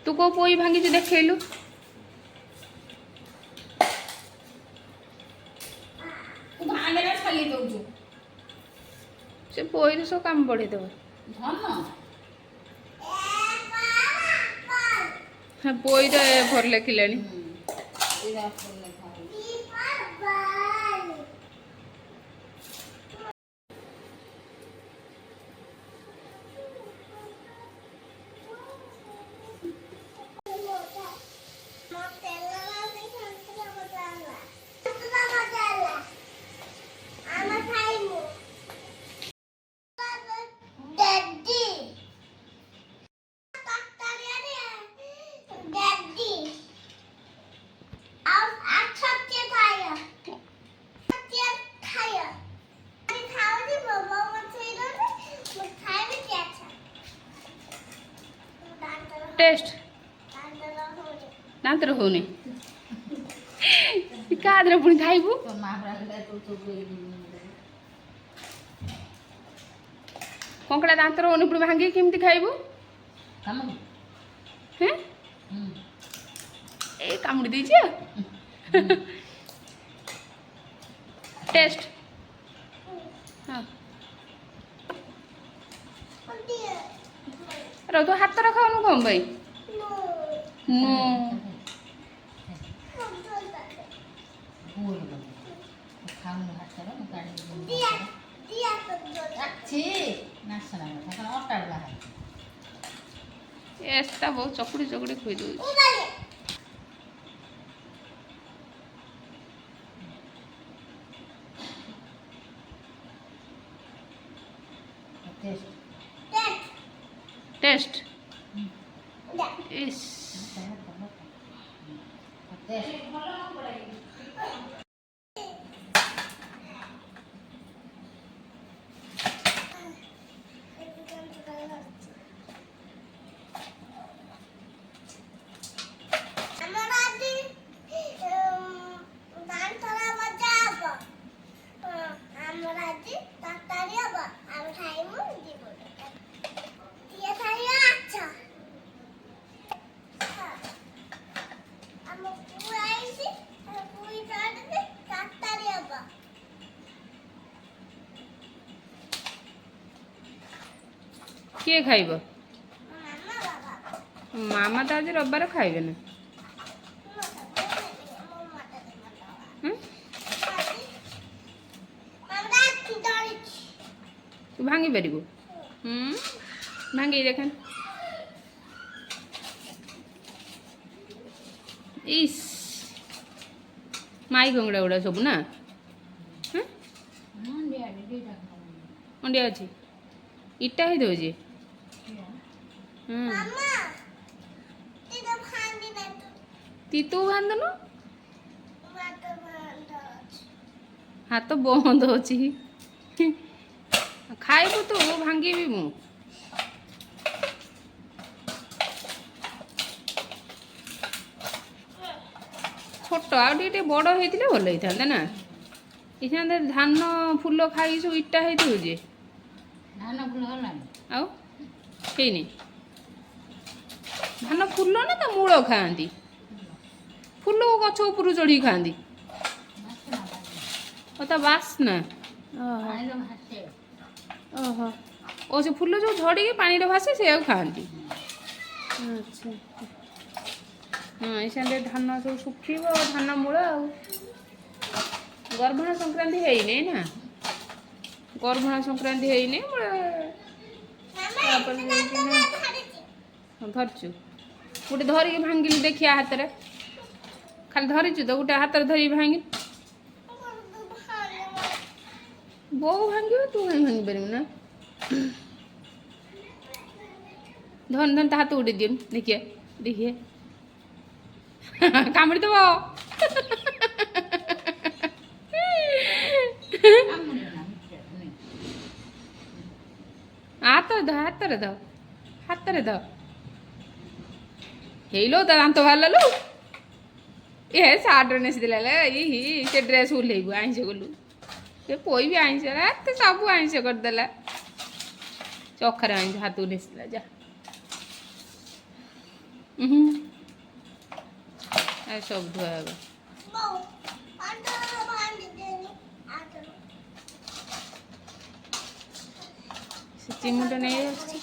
तू को पोई भांगी देखलु से पोई सब काम बढ़े देव हाँ पोई भर लेखिले टेस्ट दांतर होने कादरे पुणी खाइबू कंकड़ा दांतर होने पुणी भांगी केमती खाइबू हैं ए कामुड़ी दीजिए टेस्ट हाँ रो तो हाथ रखा कौन भाई नो ऐसा बहुत चकुड़ी चकुड़ी खुई दो टेस्ट इस किए खाइब मामा तो आज रविवार खाइबे ना तू भांगी पारू भांगी देख इस माई कंगड़ा गुड़ा सब ना अंडिया अच्छी इटा ही दौजे तू बांधनु हाथ बंद अच्छी खाइबू तू भांगी मु छोट आटे बड़ होते भल होता ना ये धान फूल खाई सब इटा हो धान फूल धान फूल ना तो मूल खाती फूल गछ उपर चढ़ी खाती बासना ओहो ओ से फूल जो झड़ी पानी भासे से खाती अच्छा हाँ ये धान सब सुखीब धान मूल गर्भणा संक्रांति है ना गर्भणा संक्रांति है धरचु गोटे धरिकी भांगिल देखिया हाथ में खाली धरीचु तो गोटे हाथ धरी भांगिल बो भांग तू कहीं भांगी पारू ना धन धन हाथ उड़े दियो देखिए देखिए कामुड़ी दब ହାତରେ ଧ ହାତରେ ଧ ହେଇଲୋ ତା ଦାନ୍ତ ବାହାରିଲାଲୁ ଏ ସାର୍ଟ ନେସିଥିଲା ସେ ଡ୍ରେସ୍ ଓହ୍ଲେଇବୁ ଆଇଁଷ କଲୁ ସେ ପୋଇ ବି ଆଇଁଷ ଏତେ ସବୁ ଆଇଁଷ କରିଦେଲା ଚଖାରେ ଆଇଁଷ ହାତକୁ ନେସିଥିଲା ଯା ସବୁ ଧୁଆ ହେବ ସେ ଚିମୁଟା ନେଇ ଆସୁଛି